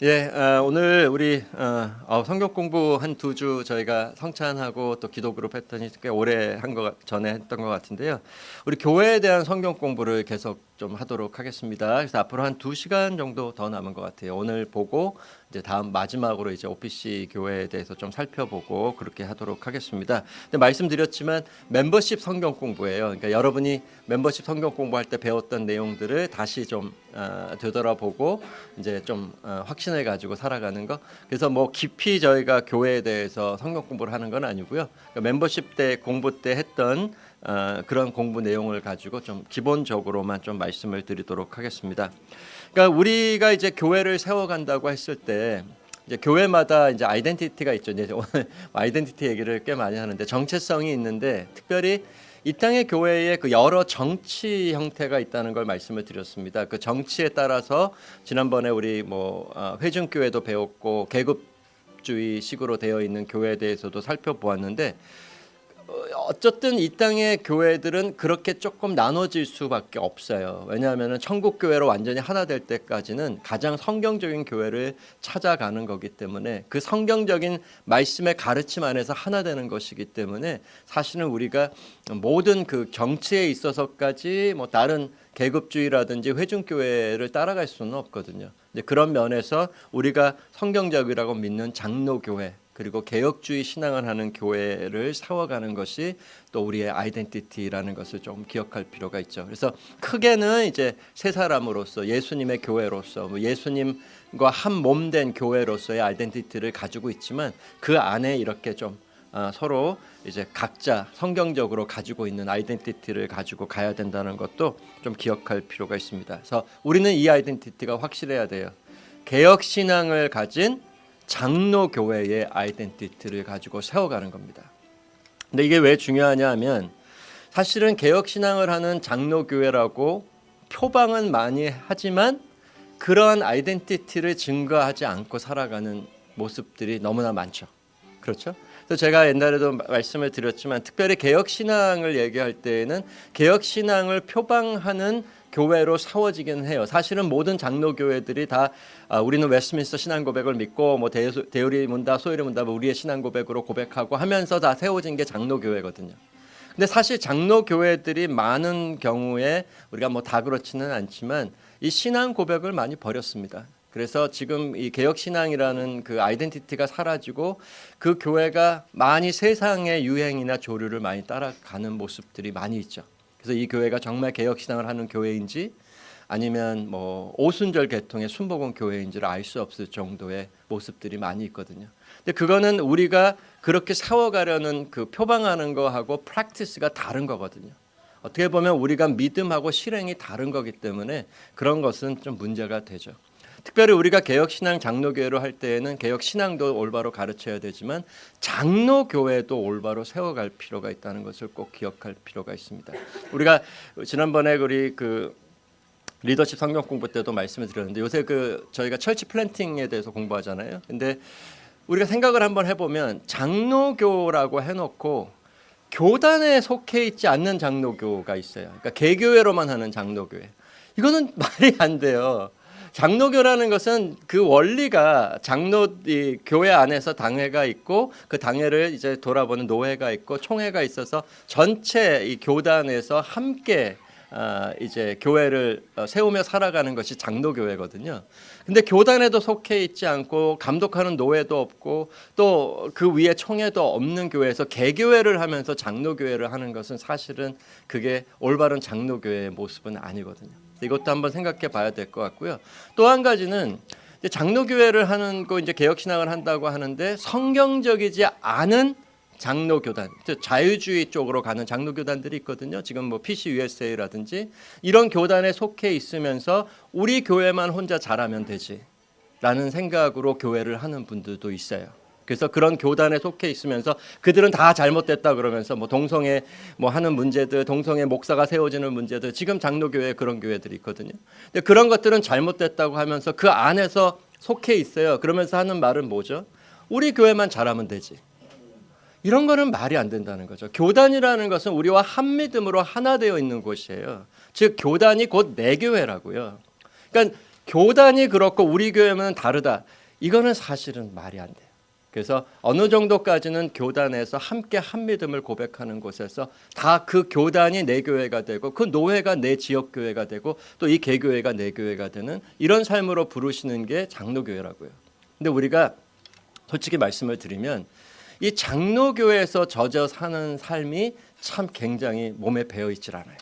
오늘 우리 성경 공부 한 2주 저희가 성찬하고 또 기도 그룹 했더니 꽤 오래 한 거 전에 했던 것 같은데요. 우리 교회에 대한 성경 공부를 계속 좀 하도록 하겠습니다. 그래서 앞으로 한 2시간 정도 더 남은 것 같아요. 오늘 보고 이제 다음 마지막으로 이제 OPC 교회에 대해서 좀 살펴보고 그렇게 하도록 하겠습니다. 근데 말씀드렸지만 멤버십 성경 공부예요. 그러니까 여러분이 멤버십 성경 공부할 때 배웠던 내용들을 다시 좀 되돌아보고 이제 좀 확신을 가지고 살아가는 거. 그래서 뭐 깊이 저희가 교회에 대해서 성경 공부를 하는 건 아니고요. 그러니까 멤버십 때 공부 때 했던 그런 공부 내용을 가지고 좀 기본적으로만 좀 말씀을 드리도록 하겠습니다. 그러니까 우리가 이제 교회를 세워간다고 했을 때 이제 교회마다 이제 아이덴티티가 있죠. 이제 오늘 아이덴티티 얘기를 꽤 많이 하는데 정체성이 있는데 특별히 이 땅의 교회에 그 여러 정치 형태가 있다는 걸 말씀을 드렸습니다. 그 정치에 따라서 지난번에 우리 회중교회도 배웠고 계급주의식으로 되어 있는 교회에 대해서도 살펴보았는데 어쨌든 이 땅의 교회들은 그렇게 조금 나눠질 수밖에 없어요. 왜냐하면 천국 교회로 완전히 하나 될 때까지는 가장 성경적인 교회를 찾아가는 거기 때문에 그 성경적인 말씀의 가르침 안에서 하나 되는 것이기 때문에 사실은 우리가 모든 그 정치에 있어서까지 뭐 다른 계급주의라든지 회중교회를 따라갈 수는 없거든요. 그런 면에서 우리가 성경적이라고 믿는 장로교회 그리고 개혁주의 신앙을 하는 교회를 세워가는 것이 또 우리의 아이덴티티라는 것을 좀 기억할 필요가 있죠. 그래서 크게는 이제 세 사람으로서 예수님의 교회로서 예수님과 한 몸 된 교회로서의 아이덴티티를 가지고 있지만 그 안에 이렇게 좀 서로 이제 각자 성경적으로 가지고 있는 아이덴티티를 가지고 가야 된다는 것도 좀 기억할 필요가 있습니다. 그래서 우리는 이 아이덴티티가 확실해야 돼요. 개혁 신앙을 가진 장로 교회의 아이덴티티를 가지고 세워가는 겁니다. 근데 이게 왜 중요하냐 하면 사실은 개혁 신앙을 하는 장로 교회라고 표방은 많이 하지만 그러한 아이덴티티를 증거하지 않고 살아가는 모습들이 너무나 많죠. 그렇죠? 그래서 제가 옛날에도 말씀을 드렸지만 특별히 개혁 신앙을 얘기할 때에는 개혁 신앙을 표방하는 교회로 세워지긴 해요. 사실은 모든 장로 교회들이 다 우리는 웨스트민스터 신앙 고백을 믿고 뭐 대우리 문답, 소유리 문답 우리의 신앙 고백으로 고백하고 하면서 다 세워진 게 장로 교회거든요. 근데 사실 장로 교회들이 많은 경우에 우리가 뭐 다 그렇지는 않지만 이 신앙 고백을 많이 버렸습니다. 그래서 지금 이 개혁 신앙이라는 그 아이덴티티가 사라지고 그 교회가 많이 세상의 유행이나 조류를 많이 따라가는 모습들이 많이 있죠. 그래서 이 교회가 정말 개혁 신앙을 하는 교회인지 아니면 뭐 오순절 계통의 순복음 교회인지를 알 수 없을 정도의 모습들이 많이 있거든요. 근데 그거는 우리가 그렇게 세워가려는 그 표방하는 거하고 프랙티스가 다른 거거든요. 어떻게 보면 우리가 믿음하고 실행이 다른 거기 때문에 그런 것은 좀 문제가 되죠. 특별히 우리가 개혁신앙 장로교회로 할 때에는 개혁신앙도 올바로 가르쳐야 되지만 장로교회도 올바로 세워갈 필요가 있다는 것을 꼭 기억할 필요가 있습니다. 우리가 지난번에 우리 그 리더십 성경 공부 때도 말씀을 드렸는데 요새 저희가 철치 플랜팅에 대해서 공부하잖아요. 근데 우리가 생각을 한번 해보면 장로교라고 해놓고 교단에 속해 있지 않는 장로교가 있어요. 그러니까 개교회로만 하는 장로교회. 이거는 말이 안 돼요. 장로교라는 것은 그 원리가 교회 안에서 당회가 있고 그 당회를 이제 돌아보는 노회가 있고 총회가 있어서 전체 이 교단에서 함께 이제 교회를 세우며 살아가는 것이 장로교회거든요. 근데 교단에도 속해 있지 않고 감독하는 노회도 없고 또 그 위에 총회도 없는 교회에서 개교회를 하면서 장로교회를 하는 것은 사실은 그게 올바른 장로교회의 모습은 아니거든요. 이것도 한번 생각해 봐야 될 것 같고요. 또 한 가지는 장로교회를 하는 거 이제 개혁신앙을 한다고 하는데 성경적이지 않은 장로교단, 자유주의 쪽으로 가는 장로교단들이 있거든요. 지금 뭐 PCUSA라든지 이런 교단에 속해 있으면서 우리 교회만 혼자 잘하면 되지라는 생각으로 교회를 하는 분들도 있어요. 그래서 그런 교단에 속해 있으면서 그들은 다 잘못됐다 그러면서 뭐 동성애 뭐 하는 문제들, 동성애 목사가 세워지는 문제들, 지금 장로교회에 그런 교회들이 있거든요. 근데 그런 것들은 잘못됐다고 하면서 그 안에서 속해 있어요. 그러면서 하는 말은 뭐죠? 우리 교회만 잘하면 되지. 이런 거는 말이 안 된다는 거죠. 교단이라는 것은 우리와 한 믿음으로 하나 되어 있는 곳이에요. 즉 교단이 곧 내 교회라고요. 그러니까 교단이 그렇고 우리 교회는 다르다. 이거는 사실은 말이 안 돼요. 그래서 어느 정도까지는 교단에서 함께 한 믿음을 고백하는 곳에서 다 그 교단이 내 교회가 되고 그 노회가 내 지역 교회가 되고 또 이 개교회가 내 교회가 되는 이런 삶으로 부르시는 게 장로교회라고요. 근데 우리가 솔직히 말씀을 드리면 이 장로교회에서 젖어 사는 삶이 참 굉장히 몸에 배어 있질 않아요.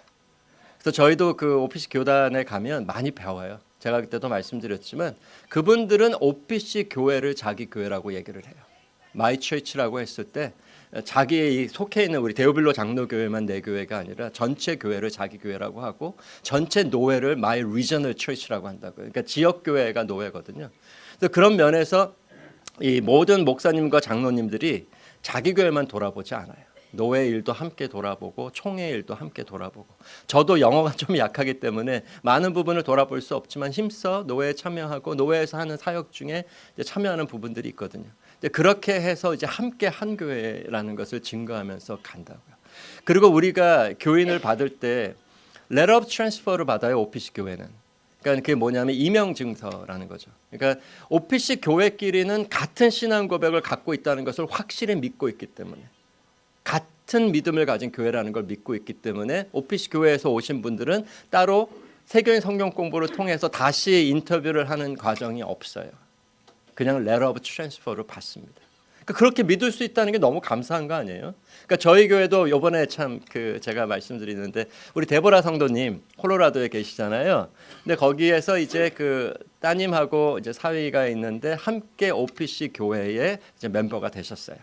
그래서 저희도 그 OPC 교단에 가면 많이 배워요. 제가 그때도 말씀드렸지만 그분들은 OPC 교회를 자기 교회라고 얘기를 해요. 마이 처치라고 했을 때 자기 속해 있는 우리 데오빌로 장로교회만 내 교회가 아니라 전체 교회를 자기 교회라고 하고 전체 노회를 마이 리저널 처치라고 한다고요. 그러니까 지역 교회가 노회거든요. 그래서 그런 면에서 이 모든 목사님과 장로님들이 자기 교회만 돌아보지 않아요. 노회 일도 함께 돌아보고 총회 일도 함께 돌아보고 저도 영어가 좀 약하기 때문에 많은 부분을 돌아볼 수 없지만 힘써 노회에 참여하고 노회에서 하는 사역 중에 이제 참여하는 부분들이 있거든요. 이제 그렇게 해서 이제 함께 한 교회라는 것을 증거하면서 간다고요. 그리고 우리가 교인을 받을 때 letter of transfer를 받아요. OPC 교회는. 그러니까 그게 뭐냐면 임명 증서라는 거죠. 그러니까 OPC 교회끼리는 같은 신앙 고백을 갖고 있다는 것을 확실히 믿고 있기 때문에 같은 믿음을 가진 교회라는 걸 믿고 있기 때문에 OPC 교회에서 오신 분들은 따로 세교인 성경 공부를 통해서 다시 인터뷰를 하는 과정이 없어요. 그냥 letter of transfer로 받습니다. 그러니까 그렇게 믿을 수 있다는 게 너무 감사한 거 아니에요? 그러니까 저희 교회도 이번에 참 그 제가 말씀드리는데 우리 데보라 성도님 콜로라도에 계시잖아요. 근데 거기에서 이제 그 따님하고 이제 사위가 있는데 함께 OPC 교회의 이제 멤버가 되셨어요.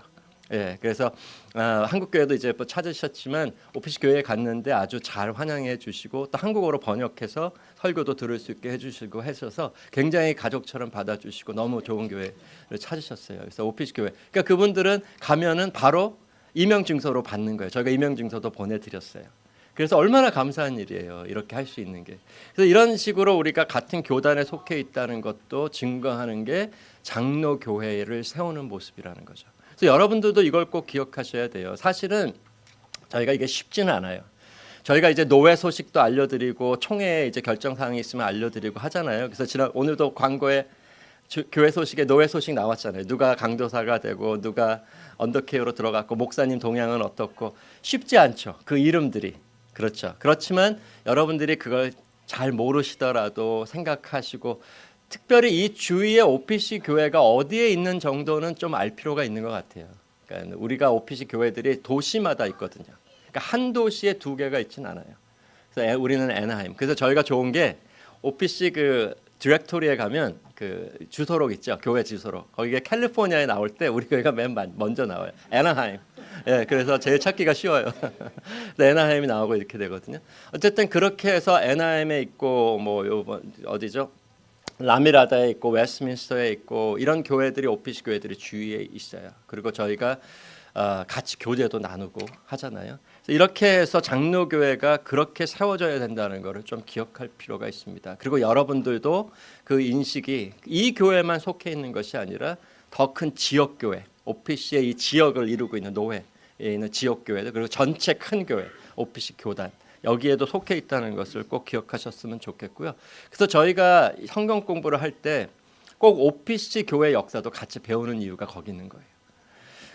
예, 그래서 한국 교회도 이제 뭐 찾으셨지만 OPC 교회에 갔는데 아주 잘 환영해 주시고 또 한국어로 번역해서 설교도 들을 수 있게 해주시고 하셔서 굉장히 가족처럼 받아주시고 너무 좋은 교회를 찾으셨어요. 그래서 OPC 교회. 그러니까 그분들은 가면은 바로 임명 증서로 받는 거예요. 저희가 임명 증서도 보내드렸어요. 그래서 얼마나 감사한 일이에요. 이렇게 할 수 있는 게. 그래서 이런 식으로 우리가 같은 교단에 속해 있다는 것도 증거하는 게 장로 교회를 세우는 모습이라는 거죠. 그래서 여러분들도 이걸 꼭 기억하셔야 돼요. 사실은 저희가 이게 쉽지는 않아요. 저희가 이제 노회 소식도 알려드리고 총회에 이제 결정 사항이 있으면 알려드리고 하잖아요. 그래서 오늘도 광고에 교회 소식에 노회 소식 나왔잖아요. 누가 강도사가 되고 누가 언더케어로 들어갔고 목사님 동향은 어떻고 쉽지 않죠. 그 이름들이 그렇죠. 그렇지만 여러분들이 그걸 잘 모르시더라도 생각하시고 특별히 이 주위의 OPC 교회가 어디에 있는 정도는 좀 알 필요가 있는 것 같아요. 그러니까 우리가 OPC 교회들이 도시마다 있거든요. 그러니까 한 도시에 두 개가 있진 않아요. 그래서 우리는 애나하임. 그래서 저희가 좋은 게 OPC 그 디렉토리에 가면 그 주소록 있죠. 교회 주소록. 거기에 캘리포니아에 나올 때 우리 교회가 맨 먼저 나와요. 애나하임. 예, 그래서 제일 찾기가 쉬워요. 애나하임이 나오고 이렇게 되거든요. 어쨌든 그렇게 해서 애나하임에 있고 뭐 어디죠? 라미라다에 있고 웨스트민스터에 있고 이런 교회들이 OPC 교회들이 주위에 있어요. 그리고 저희가 같이 교제도 나누고 하잖아요. 이렇게 해서 장로교회가 그렇게 세워져야 된다는 것을 좀 기억할 필요가 있습니다. 그리고 여러분들도 그 인식이 이 교회만 속해 있는 것이 아니라 더 큰 지역교회, OPC의 이 지역을 이루고 있는 노회에 있는 지역교회들 그리고 전체 큰 교회, OPC 교단 여기에도 속해 있다는 것을 꼭 기억하셨으면 좋겠고요. 그래서 저희가 성경 공부를 할 때 꼭 OPC 교회 역사도 같이 배우는 이유가 거기 있는 거예요.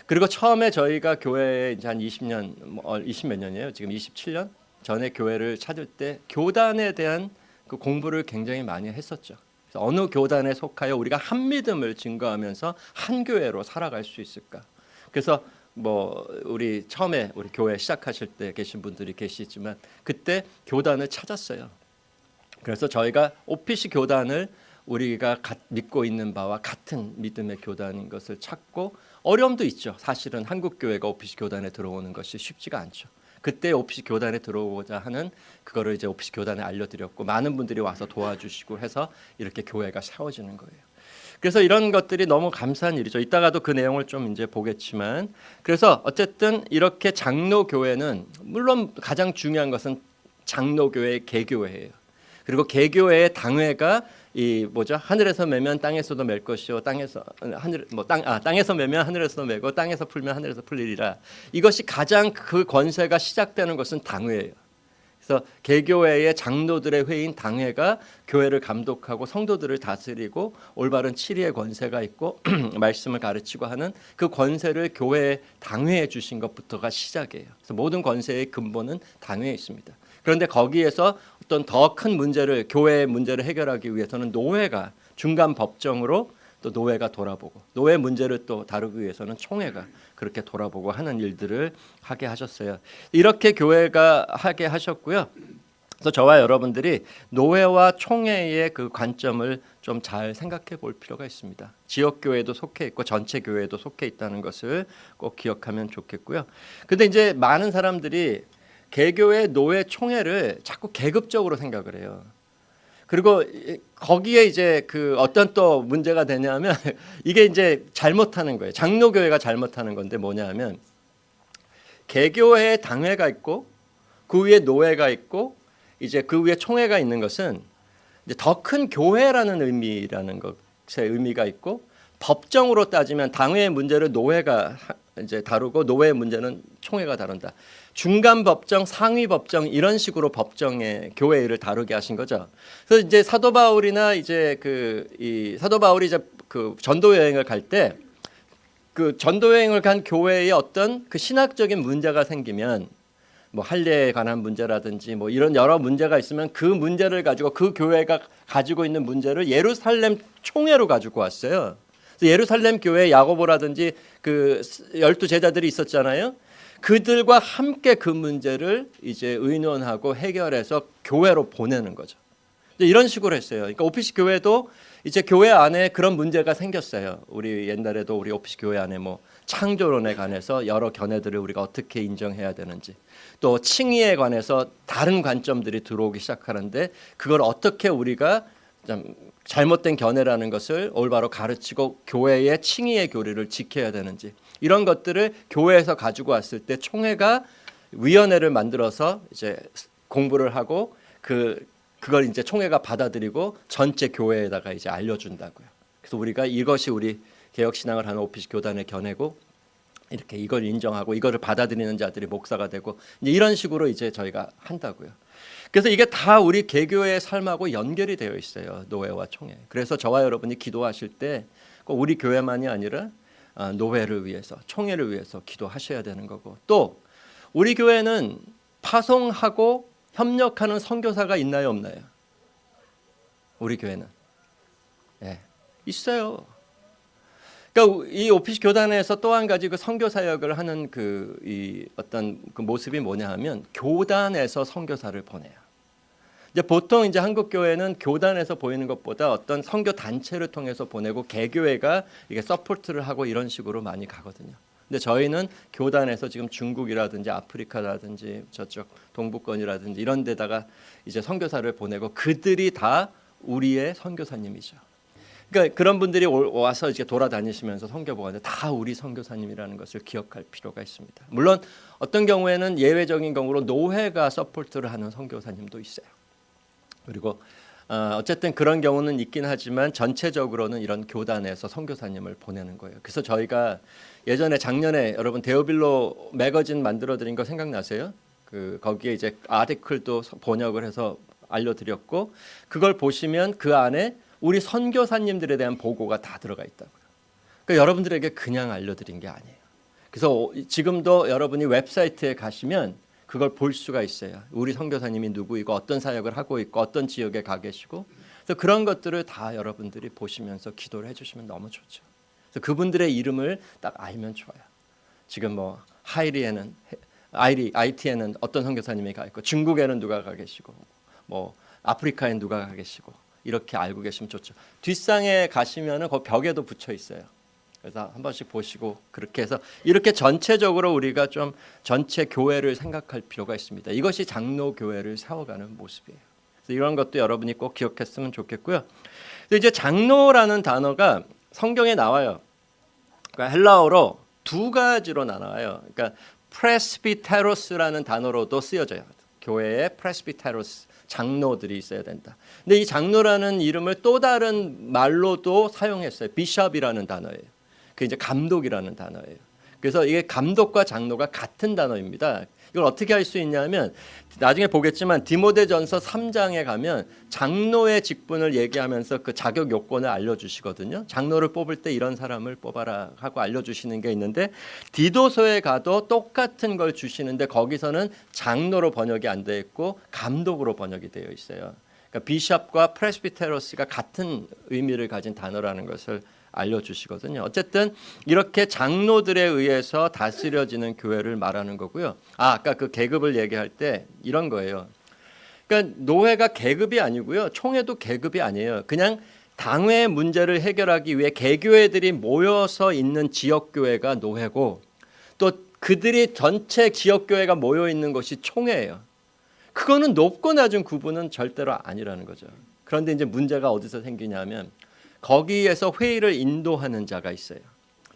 그리고 처음에 저희가 교회에 이제 한 20년, 20몇 년이에요. 지금 27년 전에 교회를 찾을 때 교단에 대한 그 공부를 굉장히 많이 했었죠. 그래서 어느 교단에 속하여 우리가 한 믿음을 증거하면서 한 교회로 살아갈 수 있을까? 그래서 뭐 우리 처음에 우리 교회 시작하실 때 계신 분들이 계시지만 그때 교단을 찾았어요. 그래서 저희가 OPC 교단을 우리가 믿고 있는 바와 같은 믿음의 교단인 것을 찾고 어려움도 있죠. 사실은 한국 교회가 OPC 교단에 들어오는 것이 쉽지가 않죠. 그때 OPC 교단에 들어오고자 하는 그거를 이제 OPC 교단에 알려드렸고 많은 분들이 와서 도와주시고 해서 이렇게 교회가 세워지는 거예요. 그래서 이런 것들이 너무 감사한 일이죠. 이따가도 그 내용을 좀 이제 보겠지만 그래서 어쨌든 이렇게 장로 교회는 물론 가장 중요한 것은 장로 교회의 개교회예요. 그리고 개교회의 당회가 이 뭐죠? 하늘에서 매면 땅에서도 맬 것이요 땅에서 땅에서 매면 하늘에서도 매고 땅에서 풀면 하늘에서 풀리리라. 이것이 가장 그 권세가 시작되는 것은 당회예요. 그래서 개교회의 장로들의 회의인 당회가 교회를 감독하고 성도들을 다스리고 올바른 치리의 권세가 있고 말씀을 가르치고 하는 그 권세를 교회 당회에 주신 것부터가 시작이에요. 그래서 모든 권세의 근본은 당회에 있습니다. 그런데 거기에서 어떤 더 큰 문제를 교회의 문제를 해결하기 위해서는 노회가 중간 법정으로 또 노회가 돌아보고 노회 문제를 또 다루기 위해서는 총회가 그렇게 돌아보고 하는 일들을 하게 하셨어요. 이렇게 교회가 하게 하셨고요. 그래서 저와 여러분들이 노회와 총회의 그 관점을 좀 잘 생각해 볼 필요가 있습니다. 지역 교회도 속해 있고 전체 교회도 속해 있다는 것을 꼭 기억하면 좋겠고요. 근데 이제 많은 사람들이 개교회, 노회, 총회를 자꾸 계급적으로 생각을 해요. 그리고 거기에 이제 그 어떤 또 문제가 되냐면 이게 이제 잘못하는 거예요. 장로교회가 잘못하는 건데 뭐냐면 개교회에 당회가 있고 그 위에 노회가 있고 이제 그 위에 총회가 있는 것은 이제 더 큰 교회라는 의미라는 것의 의미가 있고 법정으로 따지면 당회의 문제를 노회가 이제 다루고 노회의 문제는 총회가 다룬다. 중간 법정, 상위 법정 이런 식으로 법정의 교회 일을 다루게 하신 거죠. 그래서 이제 사도 바울이나 이제 사도 바울이 이제 그 전도 여행을 갈 때 그 전도 여행을 간 교회에 어떤 그 신학적인 문제가 생기면 뭐 할례에 관한 문제라든지 뭐 이런 여러 문제가 있으면 그 문제를 가지고 그 교회가 가지고 있는 문제를 예루살렘 총회로 가지고 왔어요. 그래서 예루살렘 교회 야고보라든지 그 12 제자들이 있었잖아요. 그들과 함께 그 문제를 이제 의논하고 해결해서 교회로 보내는 거죠. 이런 식으로 했어요. 그러니까 오피시 교회도 이제 교회 안에 그런 문제가 생겼어요. 우리 옛날에도 우리 오피시 교회 안에 뭐 창조론에 관해서 여러 견해들을 우리가 어떻게 인정해야 되는지 또 칭의에 관해서 다른 관점들이 들어오기 시작하는데 그걸 어떻게 우리가 좀 잘못된 견해라는 것을 올바로 가르치고 교회의 칭의의 교리를 지켜야 되는지 이런 것들을 교회에서 가지고 왔을 때 총회가 위원회를 만들어서 이제 공부를 하고 그걸 이제 총회가 받아들이고 전체 교회에다가 이제 알려준다고요. 그래서 우리가 이것이 우리 개혁 신앙을 하는 오피시 교단의 견해고 이렇게 이걸 인정하고 이거를 받아들이는 자들이 목사가 되고 이제 이런 식으로 이제 저희가 한다고요. 그래서 이게 다 우리 개교의 삶하고 연결이 되어 있어요. 노회와 총회. 그래서 저와 여러분이 기도하실 때 꼭 우리 교회만이 아니라 노회를 위해서 총회를 위해서 기도하셔야 되는 거고 또 우리 교회는 파송하고 협력하는 선교사가 있나요 없나요? 우리 교회는 있어요. 그러니까 이 오피시 교단에서 또 한 가지 그 선교 사역을 하는 이 어떤 그 모습이 뭐냐 하면 교단에서 선교사를 보내요. 이제 보통 이제 한국 교회는 교단에서 보이는 것보다 어떤 선교 단체를 통해서 보내고 개교회가 이게 서포트를 하고 이런 식으로 많이 가거든요. 근데 저희는 교단에서 지금 중국이라든지 아프리카라든지 저쪽 동북권이라든지 이런 데다가 이제 선교사를 보내고 그들이 다 우리의 선교사님이죠. 그러니까 그런 분들이 와서 이제 돌아다니시면서 선교 보고하는데 다 우리 선교사님이라는 것을 기억할 필요가 있습니다. 물론 어떤 경우에는 예외적인 경우로 노회가 서포트를 하는 선교사님도 있어요. 그리고 어쨌든 그런 경우는 있긴 하지만 전체적으로는 이런 교단에서 선교사님을 보내는 거예요. 그래서 저희가 예전에 작년에 여러분 데오빌로 매거진 만들어드린 거 생각나세요? 거기에 이제 아티클도 번역을 해서 알려드렸고 그걸 보시면 그 안에 우리 선교사님들에 대한 보고가 다 들어가 있다고요. 그러니까 여러분들에게 그냥 알려드린 게 아니에요. 그래서 지금도 여러분이 웹사이트에 가시면 그걸 볼 수가 있어요. 우리 선교사님이 누구이고 어떤 사역을 하고 있고 어떤 지역에 가 계시고 그래서 그런 것들을 다 여러분들이 보시면서 기도를 해주시면 너무 좋죠. 그래서 그분들의 이름을 딱 알면 좋아요. 지금 뭐 IT에는 어떤 선교사님이 가 있고 중국에는 누가 가 계시고 뭐 아프리카에는 누가 가 계시고 이렇게 알고 계시면 좋죠. 뒷상에 가시면은 그 벽에도 붙여 있어요. 그래서 한 번씩 보시고 그렇게 해서 이렇게 전체적으로 우리가 좀 전체 교회를 생각할 필요가 있습니다. 이것이 장로 교회를 세워가는 모습이에요. 그래서 이런 것도 여러분이 꼭 기억했으면 좋겠고요. 이제 장로라는 단어가 성경에 나와요. 그러니까 헬라어로 두 가지로 나와요. 그러니까 프레스비테로스라는 단어로도 쓰여져요. 교회에 프레스비테로스 장로들이 있어야 된다. 근데 이 장로라는 이름을 또 다른 말로도 사용했어요. 비숍이라는 단어예요. 그 이제 감독이라는 단어예요. 그래서 이게 감독과 장로가 같은 단어입니다. 이걸 어떻게 할 수 있냐면 나중에 보겠지만 디모데전서 3장에 가면 장로의 직분을 얘기하면서 그 자격 요건을 알려주시거든요. 장로를 뽑을 때 이런 사람을 뽑아라 하고 알려주시는 게 있는데 디도서에 가도 똑같은 걸 주시는데 거기서는 장로로 번역이 안 되어 있고 감독으로 번역이 되어 있어요. 그러니까 비숍과 프레스비테로스가 같은 의미를 가진 단어라는 것을 알려주시거든요. 어쨌든 이렇게 장로들에 의해서 다스려지는 교회를 말하는 거고요. 아까 그 계급을 얘기할 때 이런 거예요. 그러니까 노회가 계급이 아니고요. 총회도 계급이 아니에요. 그냥 당회 문제를 해결하기 위해 개교회들이 모여서 있는 지역교회가 노회고 또 그들이 전체 지역교회가 모여 있는 것이 총회예요. 그거는 높고 낮은 구분은 절대로 아니라는 거죠. 그런데 이제 문제가 어디서 생기냐면 거기에서 회의를 인도하는 자가 있어요.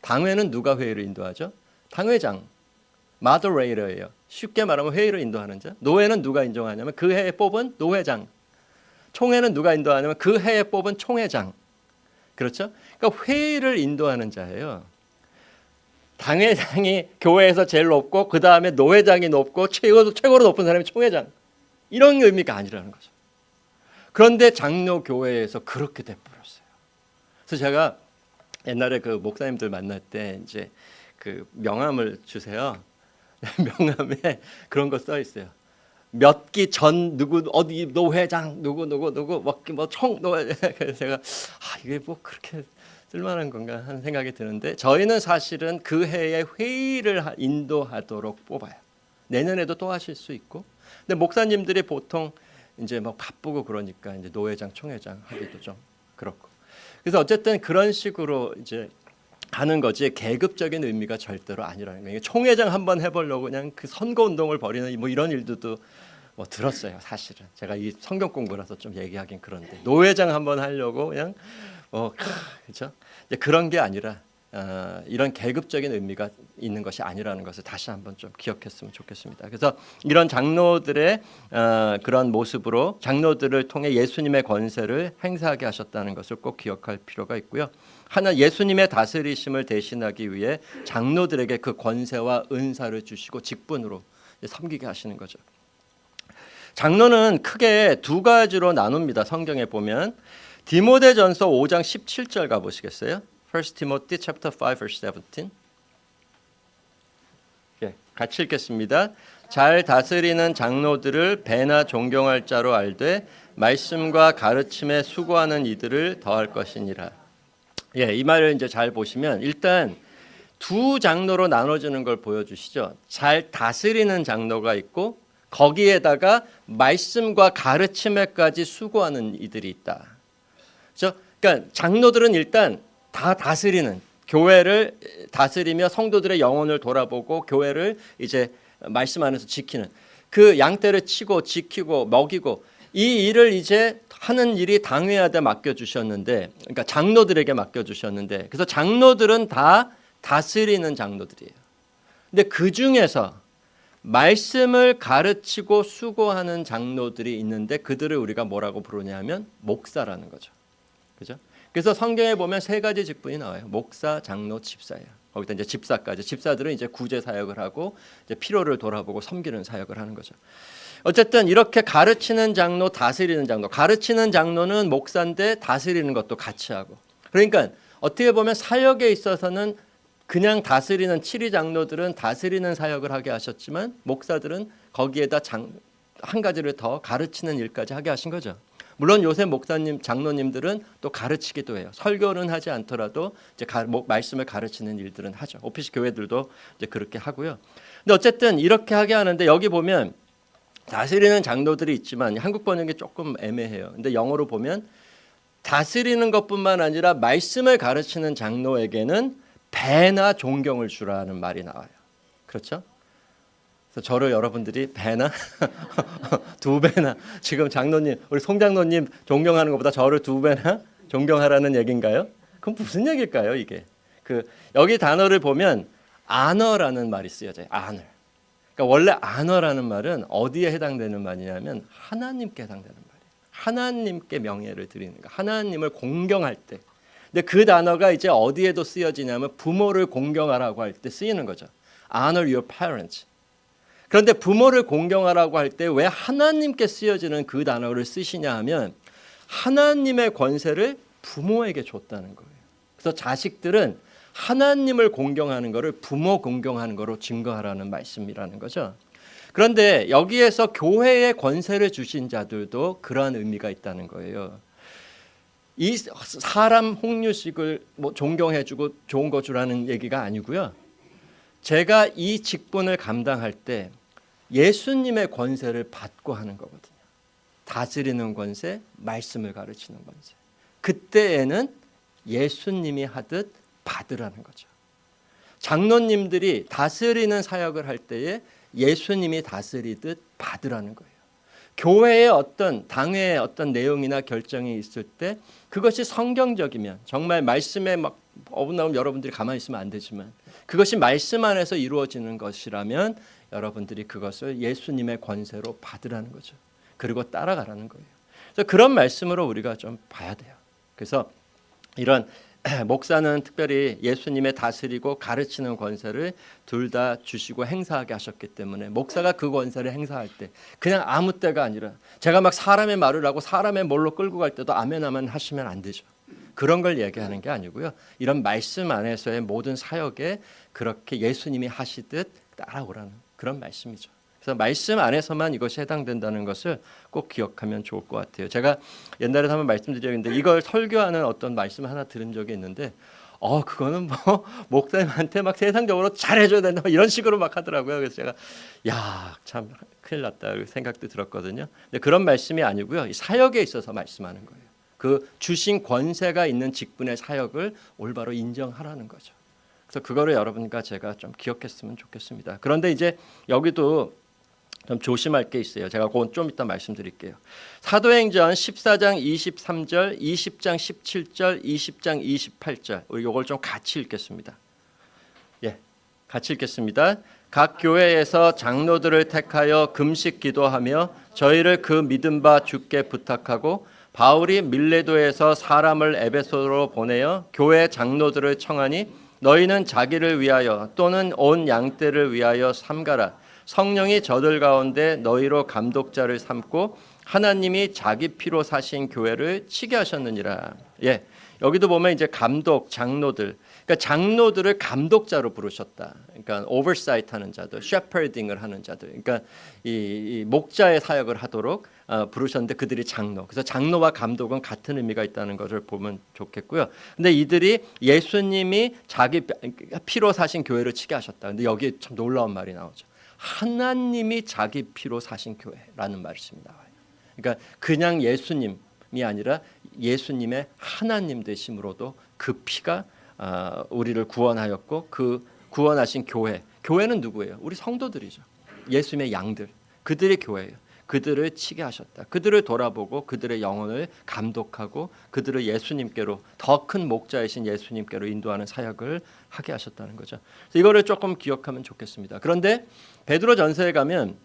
당회는 누가 회의를 인도하죠? 당회장, moderator예요. 쉽게 말하면 회의를 인도하는 자. 노회는 누가 인정하냐면 그 해에 뽑은 노회장. 총회는 누가 인도하냐면 그 해에 뽑은 총회장. 그렇죠? 그러니까 회의를 인도하는 자예요. 당회장이 교회에서 제일 높고 그 다음에 노회장이 높고 최고로 높은 사람이 총회장. 이런 의미가 아니라는 거죠. 그런데 장로 교회에서 그렇게 돼버렸어요. 그래서 제가 옛날에 그 목사님들 만날 때 이제 그 명함을 주세요. 명함에 그런 거 써 있어요. 몇 기 전 누구 어디 노회장 누구 뭐총 노회장. 그래서 제가 이게 뭐 그렇게 쓸만한 건가 하는 생각이 드는데 저희는 사실은 그 해에 회의를 인도하도록 뽑아요. 내년에도 또 하실 수 있고. 근데 목사님들이 보통 이제 뭐 바쁘고 그러니까 이제 노회장, 총회장 하기도 좀 그렇고. 그래서 어쨌든 그런 식으로 이제 하는 거지 계급적인 의미가 절대로 아니라는 거예요. 총회장 한번 해보려고 그냥 그 선거 운동을 벌이는 뭐 이런 일들도 뭐 들었어요. 사실은 제가 이 성경 공부라서 좀 얘기하긴 그런데 노회장 한번 하려고 그냥 그렇죠. 이제 그런 게 아니라 이런 계급적인 의미가 있는 것이 아니라는 것을 다시 한번 좀 기억했으면 좋겠습니다. 그래서 이런 장로들의 그런 모습으로 장로들을 통해 예수님의 권세를 행사하게 하셨다는 것을 꼭 기억할 필요가 있고요. 하나 예수님의 다스리심을 대신하기 위해 장로들에게 그 권세와 은사를 주시고 직분으로 섬기게 하시는 거죠. 장로는 크게 두 가지로 나눕니다. 성경에 보면 디모데전서 5장 17절 가보시겠어요? 1 Timothy chapter 5 verse 17. 예, 같이 읽겠습니다. 잘 다스리는 장로들을 배나 존경할 자로 알되 말씀과 가르침에 수고하는 이들을 더할 것이니라. 예, 이 말을 이제 잘 보시면 일단 두 장로로 나눠지는 걸 보여주시죠. 잘 다스리는 장로가 있고 거기에다가 말씀과 가르침에까지 수고하는 이들이 있다. 그렇죠? 그러니까 장로들은 일단 다 다스리는 교회를 다스리며 성도들의 영혼을 돌아보고 교회를 이제 말씀 안에서 지키는 그 양떼를 치고 지키고 먹이고 이 일을 이제 하는 일이 당회한테 맡겨주셨는데 그러니까 장로들에게 맡겨주셨는데 그래서 장로들은 다 다스리는 장로들이에요. 근데 그 중에서 말씀을 가르치고 수고하는 장로들이 있는데 그들을 우리가 뭐라고 부르냐면 목사라는 거죠. 그죠? 그래서 성경에 보면 세 가지 직분이 나와요. 목사, 장로, 집사예요. 거기다 이제 집사까지. 집사들은 이제 구제 사역을 하고 이제 필요를 돌아보고 섬기는 사역을 하는 거죠. 어쨌든 이렇게 가르치는 장로, 다스리는 장로. 가르치는 장로는 목사인데 다스리는 것도 같이 하고. 그러니까 어떻게 보면 사역에 있어서는 그냥 다스리는 칠위 장로들은 다스리는 사역을 하게 하셨지만 목사들은 거기에다 한 가지를 더 가르치는 일까지 하게 하신 거죠. 물론 요새 목사님, 장로님들은 또 가르치기도 해요. 설교는 하지 않더라도 이제 말씀을 가르치는 일들은 하죠. 오피스 교회들도 이제 그렇게 하고요. 근데 어쨌든 이렇게 하게 하는데 여기 보면 다스리는 장로들이 있지만 한국 번역이 조금 애매해요. 근데 영어로 보면 다스리는 것뿐만 아니라 말씀을 가르치는 장로에게는 배나 존경을 주라는 말이 나와요. 그렇죠? 그래서 저를 여러분들이 배나 두 배나 지금 장로님 우리 송 장로님 존경하는 것보다 저를 두 배나 존경하라는 얘기인가요? 그럼 무슨 얘기일까요 이게? 여기 단어를 보면 아너라는 말이 쓰여져요. 아너. 그러니까 원래 아너라는 말은 어디에 해당되는 말이냐면 하나님께 해당되는 말이에요. 하나님께 명예를 드리는 거. 하나님을 공경할 때. 근데 그 단어가 이제 어디에도 쓰여지냐면 부모를 공경하라고 할 때 쓰이는 거죠. Honor your parents. 그런데 부모를 공경하라고 할 때 왜 하나님께 쓰여지는 그 단어를 쓰시냐 하면 하나님의 권세를 부모에게 줬다는 거예요. 그래서 자식들은 하나님을 공경하는 것을 부모 공경하는 거로 증거하라는 말씀이라는 거죠. 그런데 여기에서 교회에 권세를 주신 자들도 그러한 의미가 있다는 거예요. 이 사람 홍유식을 존경해주고 좋은 거 주라는 얘기가 아니고요. 제가 이 직분을 감당할 때 예수님의 권세를 받고 하는 거거든요. 다스리는 권세, 말씀을 가르치는 권세. 그때에는 예수님이 하듯 받으라는 거죠. 장로님들이 다스리는 사역을 할 때에 예수님이 다스리듯 받으라는 거예요. 교회의 어떤 당회의 어떤 내용이나 결정이 있을 때 그것이 성경적이면 정말 말씀에 막 어긋나면 여러분들이 가만히 있으면 안 되지만 그것이 말씀 안에서 이루어지는 것이라면 여러분들이 그것을 예수님의 권세로 받으라는 거죠. 그리고 따라가라는 거예요. 그래서 그런 말씀으로 우리가 좀 봐야 돼요. 그래서 이런 목사는 특별히 예수님의 다스리고 가르치는 권세를 둘 다 주시고 행사하게 하셨기 때문에 목사가 그 권세를 행사할 때 그냥 아무 때가 아니라 제가 막 사람의 말을 하고 사람의 뭘로 끌고 갈 때도 아멘 아멘 하시면 안 되죠. 그런 걸 얘기하는 게 아니고요. 이런 말씀 안에서의 모든 사역에 그렇게 예수님이 하시듯 따라오라는 그런 말씀이죠. 그래서 말씀 안에서만 이것이 해당된다는 것을 꼭 기억하면 좋을 것 같아요. 제가 옛날에 한번 말씀드렸는데 이걸 설교하는 어떤 말씀 하나 들은 적이 있는데 그거는 목사님한테 막 세상적으로 잘해줘야 된다 이런 식으로 막 하더라고요. 그래서 제가 참 큰일 났다 생각도 들었거든요. 근데 그런 말씀이 아니고요. 이 사역에 있어서 말씀하는 거예요. 그 주신 권세가 있는 직분의 사역을 올바로 인정하라는 거죠. 그래서 그거를 여러분과 제가 좀 기억했으면 좋겠습니다. 그런데 이제 여기도 좀 조심할 게 있어요. 제가 그건 좀 이따 말씀드릴게요. 사도행전 14장 23절, 20장 17절, 20장 28절 우리 이걸 좀 같이 읽겠습니다. 같이 읽겠습니다. 각 교회에서 장로들을 택하여 금식 기도하며 저희를 그 믿음 바 주께 부탁하고 바울이 밀레도에서 사람을 에베소로 보내어 교회 장로들을 청하니 너희는 자기를 위하여 또는 온 양떼를 위하여 삼가라. 성령이 저들 가운데 너희로 감독자를 삼고 하나님이 자기 피로 사신 교회를 치게 하셨느니라. 여기도 보면 이제 감독, 장로들, 그러니까 장로들을 감독자로 부르셨다. 그러니까 오버사이트 하는 자들, 셰퍼딩을 하는 자들, 그러니까 이 목자의 사역을 하도록 부르셨는데 그들이 장로. 그래서 장로와 감독은 같은 의미가 있다는 것을 보면 좋겠고요. 근데 이들이 예수님이 자기 피로 사신 교회를 치게 하셨다. 근데 여기에 참 놀라운 말이 나오죠. 하나님이 자기 피로 사신 교회라는 말씀이 나와요. 그러니까 그냥 예수님이 아니라 예수님의 하나님 되심으로도 그 피가 우리를 구원하였고 그 구원하신 교회는 누구예요? 우리 성도들이죠. 예수님의 양들, 그들의 교회예요. 그들을 치게 하셨다. 그들을 돌아보고 그들의 영혼을 감독하고 그들을 예수님께로 더 큰 목자이신 예수님께로 인도하는 사역을 하게 하셨다는 거죠. 그래서 이거를 조금 기억하면 좋겠습니다. 그런데 베드로전서에 가면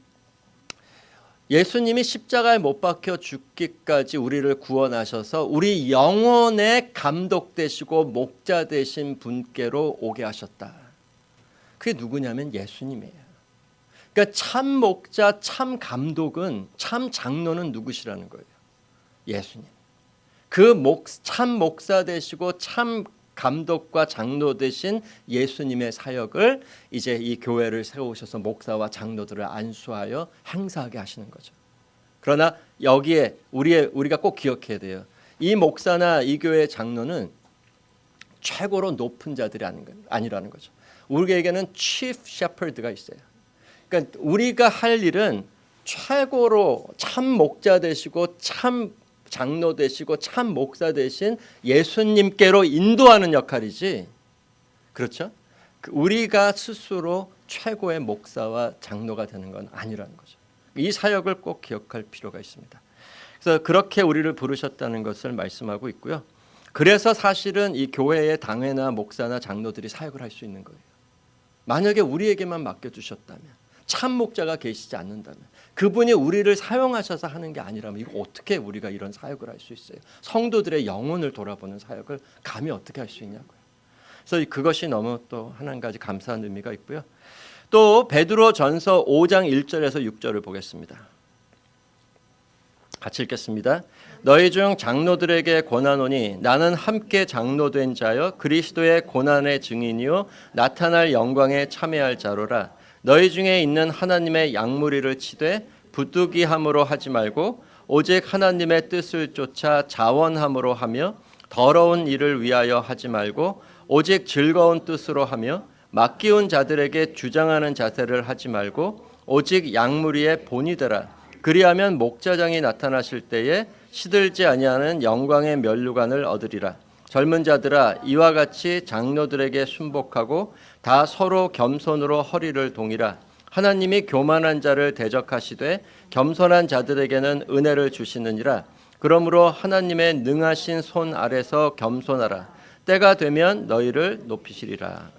예수님이 십자가에 못 박혀 죽기까지 우리를 구원하셔서 우리 영혼의 감독 되시고 목자 되신 분께로 오게 하셨다. 그게 누구냐면 예수님이에요. 그러니까 참 목자, 참 감독은, 참 장로는 누구시라는 거예요? 예수님. 그 참 목사 되시고 참 감독과 장로 되신 예수님의 사역을 이제 이 교회를 세우셔서 목사와 장로들을 안수하여 행사하게 하시는 거죠. 그러나 여기에 우리가 꼭 기억해야 돼요. 이 목사나 이 교회의 장로는 최고로 높은 자들이 아니라는 거죠. 우리에게는 chief shepherd가 있어요. 그러니까 우리가 할 일은 최고로 참 목자 되시고 참 장로 되시고 참 목사 되신 예수님께로 인도하는 역할이지. 그렇죠? 우리가 스스로 최고의 목사와 장로가 되는 건 아니라는 거죠. 이 사역을 꼭 기억할 필요가 있습니다. 그래서 그렇게 우리를 부르셨다는 것을 말씀하고 있고요. 그래서 사실은 이 교회의 당회나 목사나 장로들이 사역을 할 수 있는 거예요. 만약에 우리에게만 맡겨주셨다면, 참 목자가 계시지 않는다면, 그분이 우리를 사용하셔서 하는 게 아니라면 이거 어떻게 우리가 이런 사역을 할 수 있어요? 성도들의 영혼을 돌아보는 사역을 감히 어떻게 할 수 있냐고요. 그래서 그것이 너무 또 한 가지 감사한 의미가 있고요. 또 베드로전서 5장 1절에서 6절을 보겠습니다. 같이 읽겠습니다. 너희 중 장로들에게 권하노니 나는 함께 장로된 자여 그리스도의 고난의 증인이요 나타날 영광에 참여할 자로라. 너희 중에 있는 하나님의 양무리를 치되 부득이함으로 하지 말고 오직 하나님의 뜻을 쫓아 자원함으로 하며 더러운 일을 위하여 하지 말고 오직 즐거운 뜻으로 하며 맡기운 자들에게 주장하는 자세를 하지 말고 오직 양무리의 본이 되라. 그리하면 목자장이 나타나실 때에 시들지 아니하는 영광의 면류관을 얻으리라. 젊은 자들아 이와 같이 장로들에게 순복하고 다 서로 겸손으로 허리를 동이라. 하나님이 교만한 자를 대적하시되 겸손한 자들에게는 은혜를 주시느니라. 그러므로 하나님의 능하신 손 아래서 겸손하라. 때가 되면 너희를 높이시리라.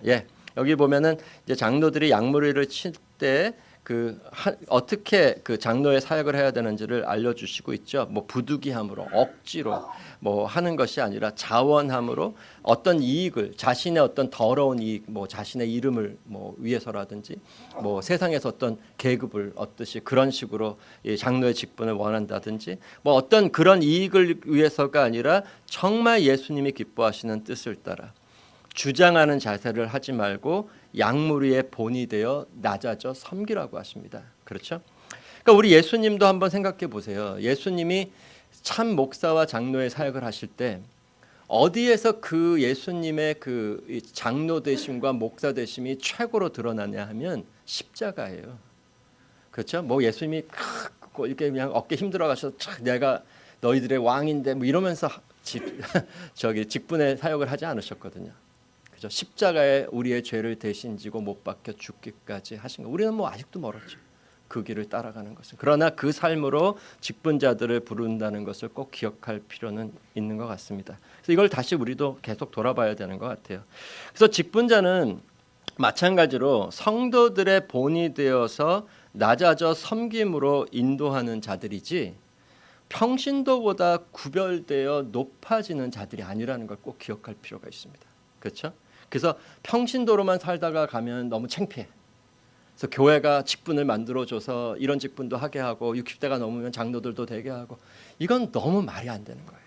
여기 보면은 이제 장로들이 양무리를 칠 때 어떻게 그 장로의 사역을 해야 되는지를 알려주시고 있죠. 뭐 부득이함으로 억지로 뭐 하는 것이 아니라 자원함으로 어떤 이익을 자신의 어떤 더러운 이익, 뭐 자신의 이름을 뭐 위해서라든지 뭐 세상에서 어떤 계급을 얻듯이 그런 식으로 이 장로의 직분을 원한다든지 뭐 어떤 그런 이익을 위해서가 아니라 정말 예수님이 기뻐하시는 뜻을 따라 주장하는 자세를 하지 말고 양무리의 본이 되어 낮아져 섬기라고 하십니다. 그렇죠? 그러니까 우리 예수님도 한번 생각해 보세요. 예수님이 참 목사와 장로의 사역을 하실 때 어디에서 그 예수님의 그 장로 되심과 목사 되심이 최고로 드러나냐 하면 십자가예요. 그렇죠? 뭐 예수님이 이렇게 그냥 어깨 힘들어 가셔서 내가 너희들의 왕인데 뭐 이러면서 직분의 사역을 하지 않으셨거든요. 십자가에 우리의 죄를 대신 지고 못 박혀 죽기까지 하신 거. 우리는 뭐 아직도 멀었죠. 그 길을 따라가는 것은. 그러나 그 삶으로 직분자들을 부른다는 것을 꼭 기억할 필요는 있는 것 같습니다. 그래서 이걸 다시 우리도 계속 돌아봐야 되는 것 같아요. 그래서 직분자는 마찬가지로 성도들의 본이 되어서 낮아져 섬김으로 인도하는 자들이지 평신도보다 구별되어 높아지는 자들이 아니라는 걸 꼭 기억할 필요가 있습니다. 그렇죠? 그래서 평신도로만 살다가 가면 너무 창피해. 그래서 교회가 직분을 만들어줘서 이런 직분도 하게 하고 60대가 넘으면 장로들도 되게 하고 이건 너무 말이 안 되는 거예요.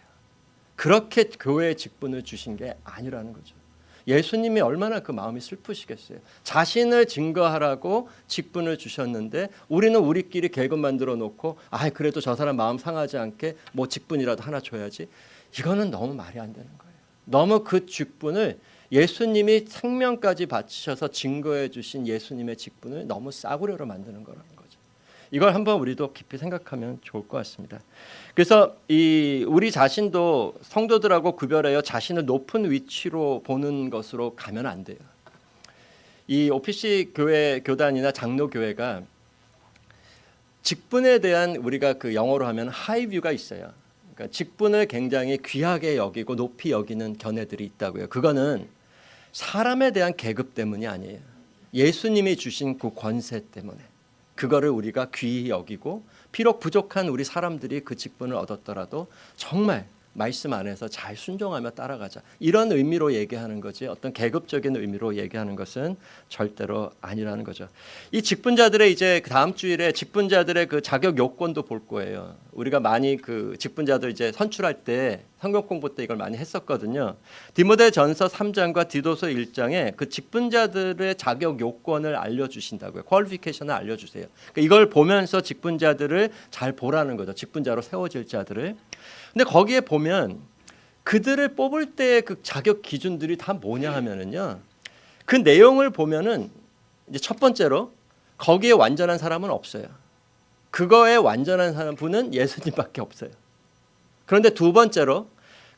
그렇게 교회에 직분을 주신 게 아니라는 거죠. 예수님이 얼마나 그 마음이 슬프시겠어요. 자신을 증거하라고 직분을 주셨는데 우리는 우리끼리 계급 만들어 놓고 그래도 저 사람 마음 상하지 않게 뭐 직분이라도 하나 줘야지. 이거는 너무 말이 안 되는 거예요. 너무 그 직분을 예수님이 생명까지 바치셔서 증거해 주신 예수님의 직분을 너무 싸구려로 만드는 거라는 거죠. 이걸 한번 우리도 깊이 생각하면 좋을 것 같습니다. 그래서 우리 자신도 성도들하고 구별하여 자신을 높은 위치로 보는 것으로 가면 안 돼요. 이 OPC 교회 교단이나 장로 교회가 직분에 대한 우리가 그 영어로 하면 하이뷰가 있어요. 그러니까 직분을 굉장히 귀하게 여기고 높이 여기는 견해들이 있다고요. 그거는 사람에 대한 계급 때문이 아니에요. 예수님이 주신 그 권세 때문에 그거를 우리가 귀히 여기고 비록 부족한 우리 사람들이 그 직분을 얻었더라도 정말 말씀 안에서 잘 순종하며 따라가자. 이런 의미로 얘기하는 거지 어떤 계급적인 의미로 얘기하는 것은 절대로 아니라는 거죠. 이 직분자들의 이제 다음 주일에 직분자들의 그 자격 요건도 볼 거예요. 우리가 많이 그 직분자들 이제 선출할 때 성경 공부 때 이걸 많이 했었거든요. 디모데전서 3장과 디도서 1장에 그 직분자들의 자격 요건을 알려주신다고요. 퀄리피케이션을 알려주세요. 그러니까 이걸 보면서 직분자들을 잘 보라는 거죠. 직분자로 세워질 자들을. 근데 거기에 보면 그들을 뽑을 때의 그 자격 기준들이 다 뭐냐 하면은요. 그 내용을 보면은 이제 첫 번째로 거기에 완전한 사람은 없어요. 그거에 완전한 사람 분은 예수님밖에 없어요. 그런데 두 번째로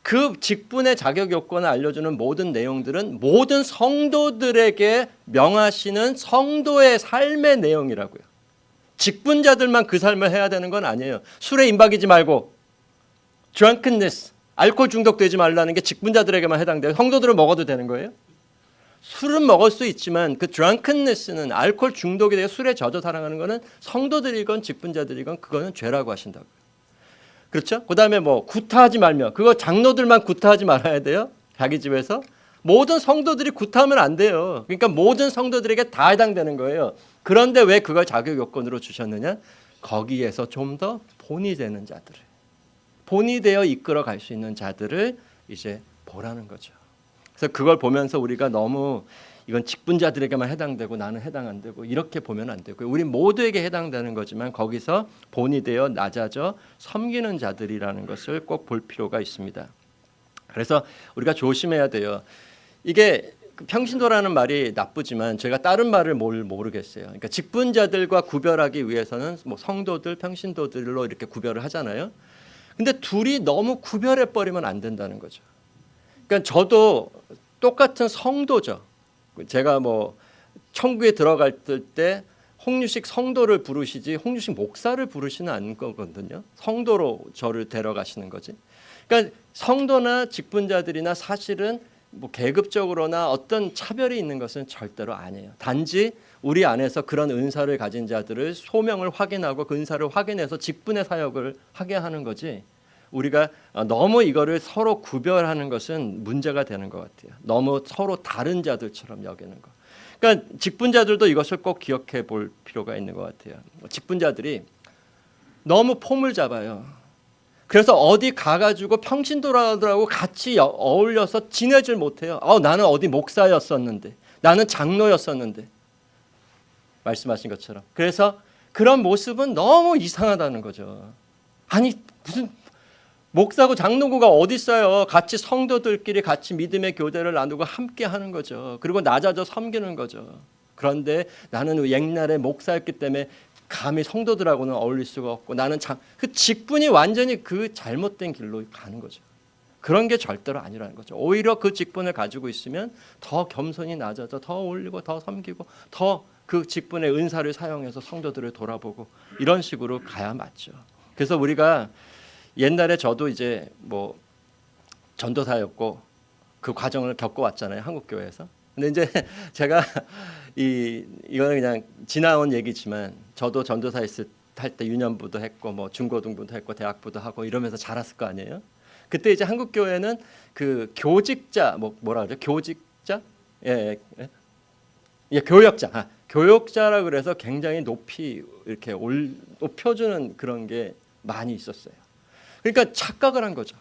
그 직분의 자격 요건을 알려주는 모든 내용들은 모든 성도들에게 명하시는 성도의 삶의 내용이라고요. 직분자들만 그 삶을 해야 되는 건 아니에요. 술에 임박이지 말고 drunkenness, 알코올 중독되지 말라는 게 직분자들에게만 해당돼요. 성도들은 먹어도 되는 거예요? 술은 먹을 수 있지만 그 drunkenness는 알코올 중독에 대해 술에 젖어 살아가는 거는 성도들이건 직분자들이건 그거는 죄라고 하신다고요. 그렇죠? 그다음에 뭐 구타하지 말며 그거 장로들만 구타하지 말아야 돼요. 자기 집에서 모든 성도들이 굿하면 안 돼요. 그러니까 모든 성도들에게 다 해당되는 거예요. 그런데 왜 그걸 자격 요건으로 주셨느냐? 거기에서 좀 더 본이 되는 자들을, 본이 되어 이끌어 갈 수 있는 자들을 이제 보라는 거죠. 그래서 그걸 보면서 우리가 너무 이건 직분자들에게만 해당되고 나는 해당 안 되고 이렇게 보면 안 되고요. 우리 모두에게 해당되는 거지만 거기서 본이 되어 낮아져 섬기는 자들이라는 것을 꼭 볼 필요가 있습니다. 그래서 우리가 조심해야 돼요. 이게 평신도라는 말이 나쁘지만 제가 다른 말을 모르겠어요. 그러니까 직분자들과 구별하기 위해서는 뭐 성도들, 평신도들로 이렇게 구별을 하잖아요. 근데 둘이 너무 구별해 버리면 안 된다는 거죠. 그러니까 저도 똑같은 성도죠. 제가 뭐 천국에 들어갈 때 홍유식 성도를 부르시지 홍유식 목사를 부르시는 않은 거거든요. 성도로 저를 데려가시는 거지. 그러니까 성도나 직분자들이나 사실은 뭐 계급적으로나 어떤 차별이 있는 것은 절대로 아니에요. 단지 우리 안에서 그런 은사를 가진 자들을 소명을 확인하고 그 은사를 확인해서 직분의 사역을 하게 하는 거지. 우리가 너무 이거를 서로 구별하는 것은 문제가 되는 것 같아요. 너무 서로 다른 자들처럼 여기는 거. 그러니까 직분자들도 이것을 꼭 기억해 볼 필요가 있는 것 같아요. 직분자들이 너무 폼을 잡아요. 그래서 어디 가가지고 평신도라들하고 같이 어울려서 지내질 못해요. 나는 어디 목사였었는데, 나는 장로였었는데, 말씀하신 것처럼. 그래서 그런 모습은 너무 이상하다는 거죠. 아니 무슨 목사고 장로고가 어디 있어요? 같이 성도들끼리 같이 믿음의 교대를 나누고 함께 하는 거죠. 그리고 낮아져 섬기는 거죠. 그런데 나는 옛날에 목사였기 때문에 감히 성도들하고는 어울릴 수가 없고 나는 그 직분이 완전히 그 잘못된 길로 가는 거죠. 그런 게 절대로 아니라는 거죠. 오히려 그 직분을 가지고 있으면 더 겸손히 낮아져 더 올리고 더 섬기고 더 그 직분의 은사를 사용해서 성도들을 돌아보고 이런 식으로 가야 맞죠. 그래서 우리가 옛날에 저도 이제 뭐 전도사였고 그 과정을 겪어왔잖아요. 한국교회에서. 근데 이제 제가 이거는 그냥 지나온 얘기지만 저도 전도사 할 때 유년부도 했고 뭐 중고등부도 했고 대학부도 하고 이러면서 자랐을 거 아니에요. 그때 이제 한국교회는 그 교직자 뭐라 그러죠? 교직자? 예, 교역자. 교역자라 그래서 굉장히 높이 이렇게 높여주는 그런 게 많이 있었어요. 그러니까 착각을 한 거죠.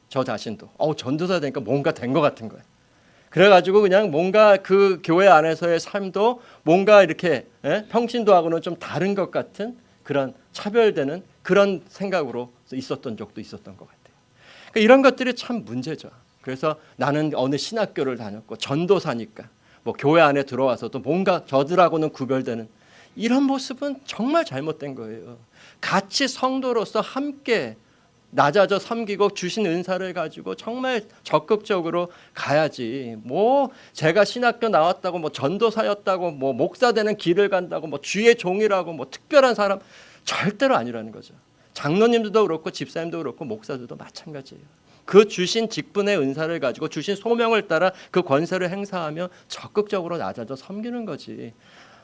저 자신도. 전도사 되니까 뭔가 된 것 같은 거예요. 그래가지고 그냥 뭔가 그 교회 안에서의 삶도 뭔가 이렇게 평신도하고는 좀 다른 것 같은 그런 차별되는 그런 생각으로 있었던 적도 있었던 것 같아요. 그러니까 이런 것들이 참 문제죠. 그래서 나는 어느 신학교를 다녔고 전도사니까 뭐 교회 안에 들어와서도 뭔가 저들하고는 구별되는 이런 모습은 정말 잘못된 거예요. 같이 성도로서 함께 낮아져 섬기고 주신 은사를 가지고 정말 적극적으로 가야지. 뭐 제가 신학교 나왔다고 뭐 전도사였다고 뭐 목사 되는 길을 간다고 뭐 주의 종이라고 뭐 특별한 사람 절대로 아니라는 거죠. 장로님들도 그렇고 집사님도 그렇고 목사들도 마찬가지예요. 그 주신 직분의 은사를 가지고 주신 소명을 따라 그 권세를 행사하며 적극적으로 낮아져 섬기는 거지.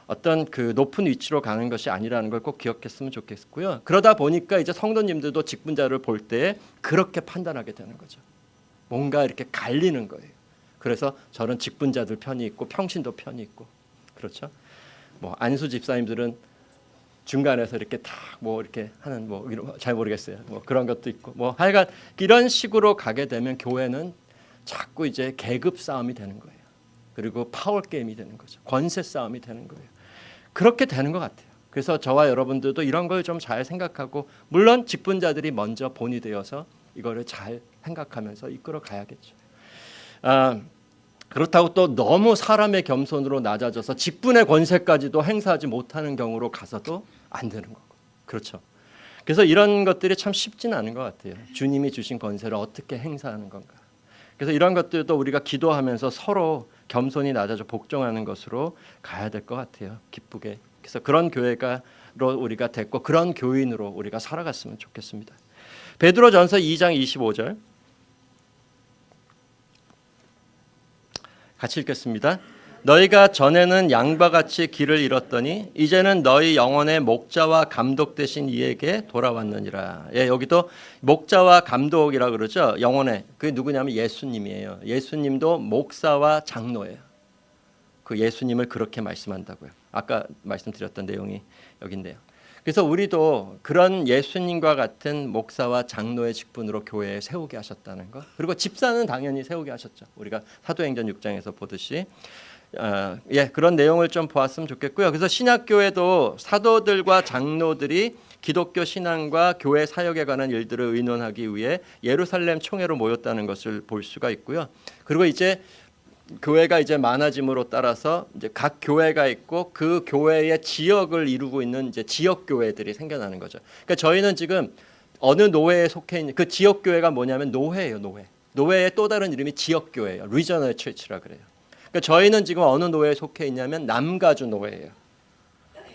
어떤 그 높은 위치로 가는 것이 아니라는 걸 꼭 기억했으면 좋겠고요. 그러다 보니까 이제 성도님들도 직분자를 볼 때 그렇게 판단하게 되는 거죠. 뭔가 이렇게 갈리는 거예요. 그래서 저는 직분자들 편이 있고 평신도 편이 있고 그렇죠. 뭐 안수 집사님들은 중간에서 이렇게 다 뭐 이렇게 하는 뭐 잘 모르겠어요. 뭐 그런 것도 있고 뭐 하여간 이런 식으로 가게 되면 교회는 자꾸 이제 계급 싸움이 되는 거예요. 그리고 파워 게임이 되는 거죠. 권세 싸움이 되는 거예요. 그렇게 되는 것 같아요. 그래서 저와 여러분들도 이런 걸 좀 잘 생각하고 물론 직분자들이 먼저 본이 되어서 이거를 잘 생각하면서 이끌어 가야겠죠. 그렇다고 또 너무 사람의 겸손으로 낮아져서 직분의 권세까지도 행사하지 못하는 경우로 가서도 안 되는 거고. 그렇죠. 그래서 이런 것들이 참 쉽지는 않은 것 같아요. 주님이 주신 권세를 어떻게 행사하는 건가. 그래서 이런 것들도 우리가 기도하면서 서로 겸손히 낮아져 복종하는 것으로 가야 될 것 같아요. 기쁘게. 그래서 그런 교회가로 우리가 됐고 그런 교인으로 우리가 살아갔으면 좋겠습니다. 베드로전서 2장 25절 같이 읽겠습니다. 너희가 전에는 양과 같이 길을 잃었더니 이제는 너희 영혼의 목자와 감독 되신 이에게 돌아왔느니라. 예, 여기도 목자와 감독이라 그러죠. 영혼의 그게 누구냐면 예수님이에요. 예수님도 목사와 장로예요. 그 예수님을 그렇게 말씀한다고요. 아까 말씀드렸던 내용이 여기인데요. 그래서 우리도 그런 예수님과 같은 목사와 장로의 직분으로 교회에 세우게 하셨다는 것. 그리고 집사는 당연히 세우게 하셨죠. 우리가 사도행전 6장에서 보듯이 그런 내용을 좀 보았으면 좋겠고요. 그래서 신약교회도 사도들과 장로들이 기독교 신앙과 교회 사역에 관한 일들을 의논하기 위해 예루살렘 총회로 모였다는 것을 볼 수가 있고요. 그리고 이제 교회가 이제 많아짐으로 따라서 이제 각 교회가 있고 그 교회의 지역을 이루고 있는 이제 지역 교회들이 생겨나는 거죠. 그러니까 저희는 지금 어느 노회에 속해 있는 그 지역 교회가 뭐냐면 노회예요, 노회. 노회의 또 다른 이름이 지역 교회예요. 리저널 처치라 그래요. 그러니까 저희는 지금 어느 노회에 속해 있냐면 남가주 노회예요.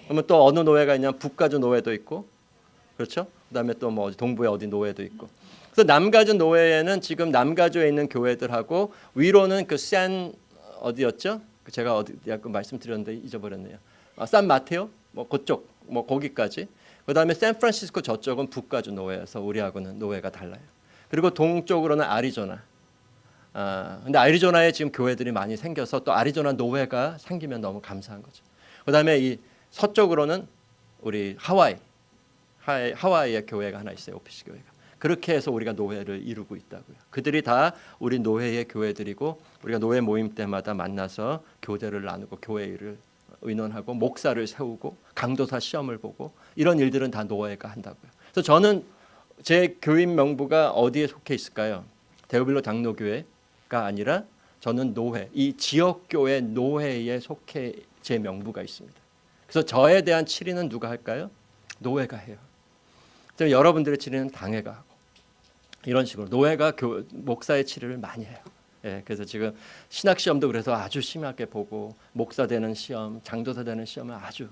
그러면 또 어느 노회가 있냐면 북가주 노회도 있고, 그렇죠? 그다음에 또 뭐 동부에 어디 노회도 있고. 그래서 남가주 노회에는 지금 남가주에 있는 교회들하고 위로는 그 산 어디였죠? 제가 어디 약간 말씀드렸는데 잊어버렸네요. 산 마테오 뭐 그쪽 뭐 거기까지. 그다음에 샌프란시스코 저쪽은 북가주 노회여서 우리하고는 노회가 달라요. 그리고 동쪽으로는 아리조나. 근데 아리조나에 지금 교회들이 많이 생겨서 또 아리조나 노회가 생기면 너무 감사한 거죠. 그다음에 이 서쪽으로는 우리 하와이의 교회가 하나 있어요. 오피스 교회가. 그렇게 해서 우리가 노회를 이루고 있다고요. 그들이 다 우리 노회의 교회들이고 우리가 노회 모임 때마다 만나서 교대를 나누고 교회 일을 의논하고 목사를 세우고 강도사 시험을 보고 이런 일들은 다 노회가 한다고요. 그래서 저는 제 교인 명부가 어디에 속해 있을까요? 데오빌로 장로교회가 아니라 저는 노회, 이 지역교회 노회에 속해 제 명부가 있습니다. 그래서 저에 대한 치리는 누가 할까요? 노회가 해요. 여러분들의 치리는 당회가 하고 이런 식으로 노회가 목사의 치료를 많이 해요. 예, 그래서 지금 신학 시험도 그래서 아주 심하게 보고 목사 되는 시험, 장도사 되는 시험을 아주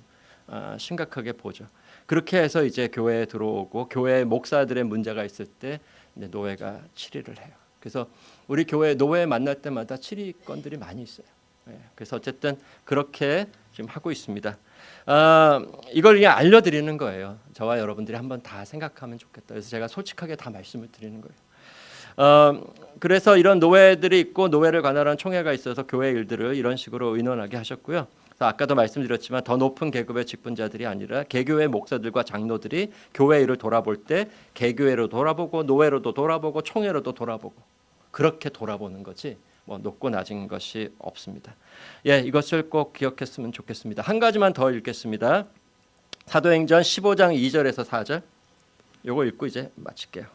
심각하게 보죠. 그렇게 해서 이제 교회에 들어오고 교회 목사들의 문제가 있을 때 노회가 치리를 해요. 그래서 우리 교회 노회 만날 때마다 치리건들이 많이 있어요. 예, 그래서 어쨌든 그렇게 지금 하고 있습니다. 이걸 그냥 알려드리는 거예요. 저와 여러분들이 한번 다 생각하면 좋겠다. 그래서 제가 솔직하게 다 말씀을 드리는 거예요. 그래서 이런 노회들이 있고 노회를 관할하는 총회가 있어서 교회 일들을 이런 식으로 의논하게 하셨고요. 그래서 아까도 말씀드렸지만 더 높은 계급의 직분자들이 아니라 개교회 목사들과 장로들이 교회 일을 돌아볼 때 개교회로 돌아보고 노회로도 돌아보고 총회로도 돌아보고 그렇게 돌아보는 거지 뭐 높고 낮은 것이 없습니다. 예, 이것을 꼭 기억했으면 좋겠습니다. 한 가지만 더 읽겠습니다. 사도행전 15장 2절에서 4절. 요거 읽고 이제 마칠게요.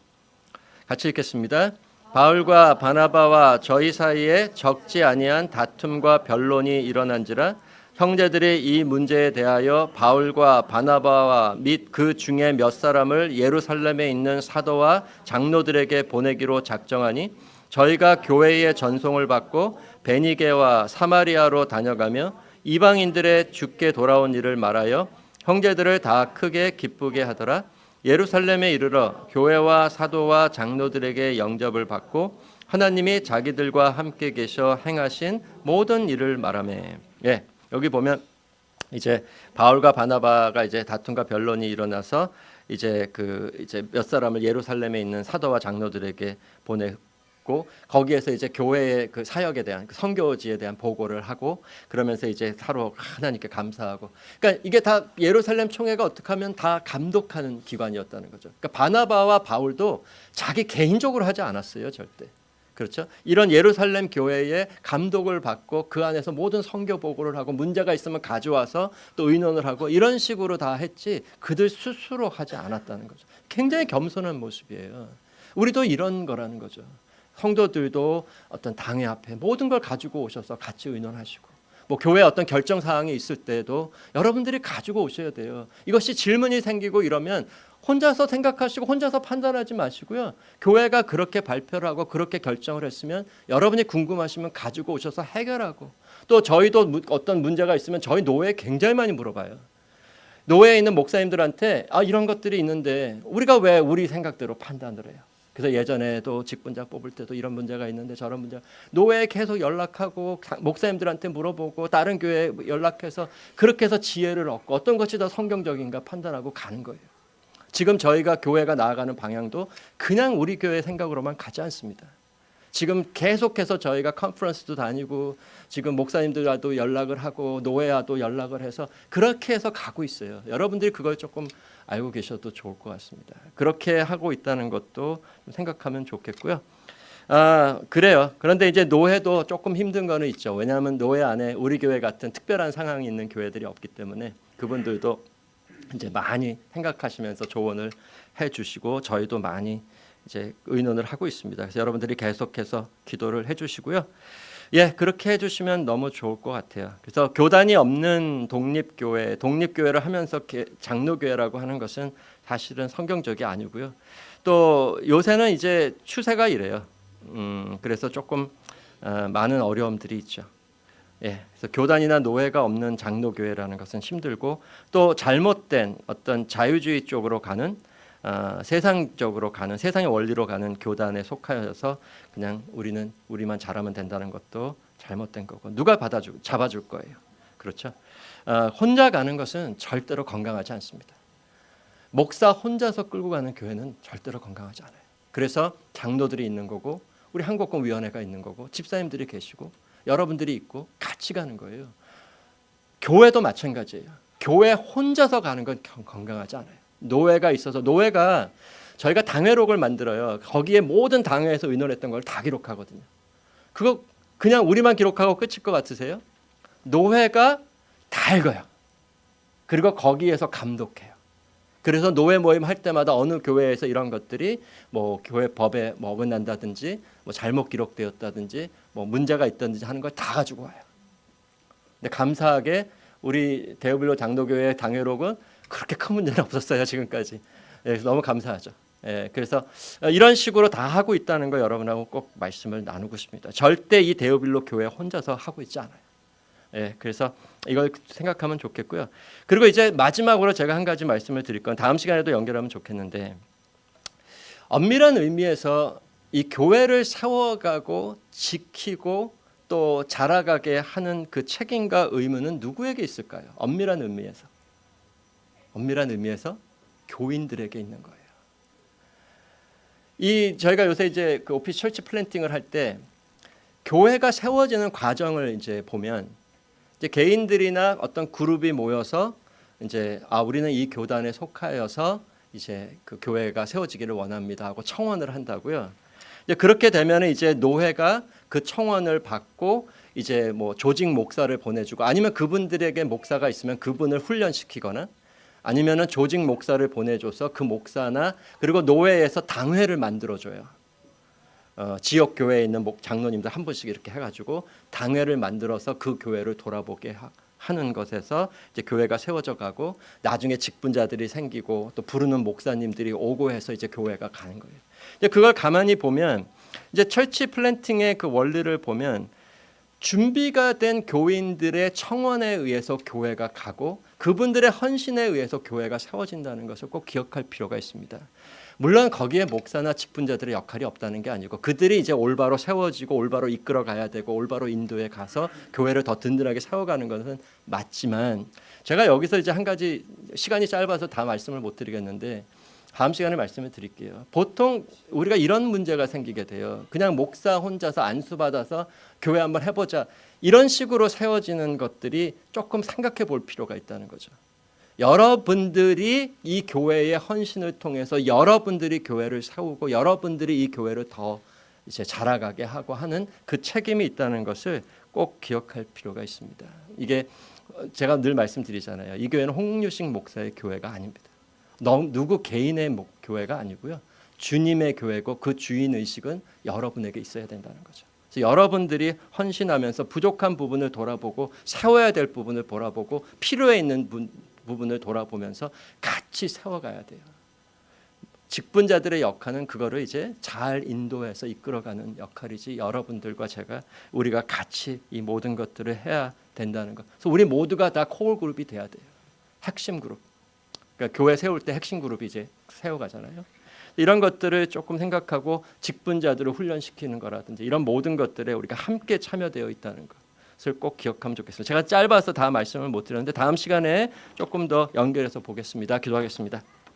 같이 읽겠습니다. 바울과 바나바와 저희 사이에 적지 아니한 다툼과 변론이 일어난지라 형제들이 이 문제에 대하여 바울과 바나바와 및 그 중에 몇 사람을 예루살렘에 있는 사도와 장로들에게 보내기로 작정하니 저희가 교회의 전송을 받고 베니게와 사마리아로 다녀가며 이방인들의 주께 돌아온 일을 말하여 형제들을 다 크게 기쁘게 하더라. 예루살렘에 이르러 교회와 사도와 장로들에게 영접을 받고 하나님이 자기들과 함께 계셔 행하신 모든 일을 말하매. 예, 여기 보면 이제 바울과 바나바가 이제 다툼과 변론이 일어나서 이제 몇 사람을 예루살렘에 있는 사도와 장로들에게 보내고 거기에서 이제 교회의 그 사역에 대한 그 선교지에 대한 보고를 하고 그러면서 이제 서로 하나님께 감사하고 그러니까 이게 다 예루살렘 총회가 어떻게 하면 다 감독하는 기관이었다는 거죠. 그러니까 바나바와 바울도 자기 개인적으로 하지 않았어요, 절대. 그렇죠? 이런 예루살렘 교회에 감독을 받고 그 안에서 모든 선교 보고를 하고 문제가 있으면 가져와서 또 의논을 하고 이런 식으로 다 했지 그들 스스로 하지 않았다는 거죠. 굉장히 겸손한 모습이에요. 우리도 이런 거라는 거죠. 성도들도 어떤 당회 앞에 모든 걸 가지고 오셔서 같이 의논하시고 뭐 교회 어떤 결정 사항이 있을 때도 여러분들이 가지고 오셔야 돼요. 이것이 질문이 생기고 이러면 혼자서 생각하시고 혼자서 판단하지 마시고요. 교회가 그렇게 발표를 하고 그렇게 결정을 했으면 여러분이 궁금하시면 가지고 오셔서 해결하고 또 저희도 어떤 문제가 있으면 저희 노회에 굉장히 많이 물어봐요. 노회에 있는 목사님들한테 이런 것들이 있는데 우리가 왜 우리 생각대로 판단을 해요? 그래서 예전에도 직분자 뽑을 때도 이런 문제가 있는데 저런 문제, 노회에 계속 연락하고 목사님들한테 물어보고 다른 교회에 연락해서 그렇게 해서 지혜를 얻고 어떤 것이 더 성경적인가 판단하고 가는 거예요. 지금 저희가 교회가 나아가는 방향도 그냥 우리 교회 생각으로만 가지 않습니다. 지금 계속해서 저희가 컨퍼런스도 다니고 지금 목사님들과도 연락을 하고 노회와도 연락을 해서 그렇게 해서 가고 있어요. 여러분들이 그걸 조금 알고 계셔도 좋을 것 같습니다. 그렇게 하고 있다는 것도 생각하면 좋겠고요. 그래요. 그런데 이제 노회도 조금 힘든 거는 있죠. 왜냐하면 노회 안에 우리 교회 같은 특별한 상황이 있는 교회들이 없기 때문에 그분들도 이제 많이 생각하시면서 조언을 해주시고 저희도 많이 이제 의논을 하고 있습니다. 그래서 여러분들이 계속해서 기도를 해주시고요. 예, 그렇게 해주시면 너무 좋을 것 같아요. 그래서 교단이 없는 독립교회를 하면서 장로교회라고 하는 것은 사실은 성경적이 아니고요. 또 요새는 이제 추세가 이래요. 그래서 조금 많은 어려움들이 있죠. 예, 그래서 교단이나 노회가 없는 장로교회라는 것은 힘들고 또 잘못된 어떤 자유주의 쪽으로 가는 세상적으로 가는 세상의 원리로 가는 교단에 속하여서 그냥 우리만 잘하면 된다는 것도 잘못된 거고 누가 잡아줄 거예요. 그렇죠? 혼자 가는 것은 절대로 건강하지 않습니다. 목사 혼자서 끌고 가는 교회는 절대로 건강하지 않아요. 그래서 장로들이 있는 거고 우리 한국공위원회가 있는 거고 집사님들이 계시고 여러분들이 있고 같이 가는 거예요. 교회도 마찬가지예요. 교회 혼자서 가는 건 건강하지 않아요. 노회가 있어서 노회가 저희가 당회록을 만들어요. 거기에 모든 당회에서 의논했던 걸 다 기록하거든요. 그거 그냥 우리만 기록하고 끝일 것 같으세요? 노회가 다 읽어요. 그리고 거기에서 감독해요. 그래서 노회 모임 할 때마다 어느 교회에서 이런 것들이 뭐 교회 법에 뭐 어긋난다든지 뭐 잘못 기록되었다든지 뭐 문제가 있다든지 하는 걸 다 가지고 와요. 근데 감사하게 우리 대우빌로 장로교회 당회록은 그렇게 큰 문제는 없었어요 지금까지. 예, 너무 감사하죠. 예, 그래서 이런 식으로 다 하고 있다는 거 여러분하고 꼭 말씀을 나누고 싶습니다. 절대 이 대우빌로 교회 혼자서 하고 있지 않아요. 예, 그래서 이걸 생각하면 좋겠고요. 그리고 이제 마지막으로 제가 한 가지 말씀을 드릴 건 다음 시간에도 연결하면 좋겠는데 엄밀한 의미에서 이 교회를 세워가고 지키고 또 자라가게 하는 그 책임과 의무는 누구에게 있을까요? 엄밀한 의미에서 교인들에게 있는 거예요. 저희가 요새 이제 그 오피스 철치 플랜팅을 할 때 교회가 세워지는 과정을 이제 보면 이제 개인들이나 어떤 그룹이 모여서 이제 우리는 이 교단에 속하여서 이제 그 교회가 세워지기를 원합니다 하고 청원을 한다고요. 이제 그렇게 되면 이제 노회가 그 청원을 받고 이제 뭐 조직 목사를 보내주고 아니면 그분들에게 목사가 있으면 그분을 훈련시키거나 아니면은 조직 목사를 보내줘서 그 목사나 그리고 노회에서 당회를 만들어줘요. 지역 교회에 있는 장로님들 한 분씩 이렇게 해가지고 당회를 만들어서 그 교회를 돌아보게 하는 것에서 이제 교회가 세워져 가고 나중에 직분자들이 생기고 또 부르는 목사님들이 오고 해서 이제 교회가 가는 거예요. 이제 그걸 가만히 보면 이제 철치 플랜팅의 그 원리를 보면 준비가 된 교인들의 청원에 의해서 교회가 가고 그분들의 헌신에 의해서 교회가 세워진다는 것을 꼭 기억할 필요가 있습니다. 물론 거기에 목사나 직분자들의 역할이 없다는 게 아니고 그들이 이제 올바로 세워지고 올바로 이끌어 가야 되고 올바로 인도에 가서 교회를 더 든든하게 세워가는 것은 맞지만 제가 여기서 이제 한 가지 시간이 짧아서 다 말씀을 못 드리겠는데 다음 시간에 말씀을 드릴게요. 보통 우리가 이런 문제가 생기게 돼요. 그냥 목사 혼자서 안수받아서 교회 한번 해보자 이런 식으로 세워지는 것들이 조금 생각해 볼 필요가 있다는 거죠. 여러분들이 이 교회의 헌신을 통해서 여러분들이 교회를 세우고 여러분들이 이 교회를 더 이제 자라가게 하고 하는 그 책임이 있다는 것을 꼭 기억할 필요가 있습니다. 이게 제가 늘 말씀드리잖아요. 이 교회는 홍유식 목사의 교회가 아닙니다. 누구 개인의 교회가 아니고요. 주님의 교회고 그 주인 의식은 여러분에게 있어야 된다는 거죠. 그래서 여러분들이 헌신하면서 부족한 부분을 돌아보고 세워야 될 부분을 돌아보고 필요해 있는 부분을 돌아보면서 같이 세워가야 돼요. 직분자들의 역할은 그거를 이제 잘 인도해서 이끌어가는 역할이지 여러분들과 우리가 같이 이 모든 것들을 해야 된다는 것. 그래서 우리 모두가 다 코어 그룹이 돼야 돼요. 핵심 그룹. 그러니까 교회 세울 때 핵심 그룹이 이제 세워가잖아요. 이런 것들을 조금 생각하고 직분자들을 훈련시키는 거라든지 이런 모든 것들에 우리가 함께 참여되어 있다는 것을 꼭 기억하면 좋겠습니다. 제가 짧아서 다 말씀을 못 드렸는데 다음 시간에 조금 더 연결해서 보겠습니다. 기도하겠습니다.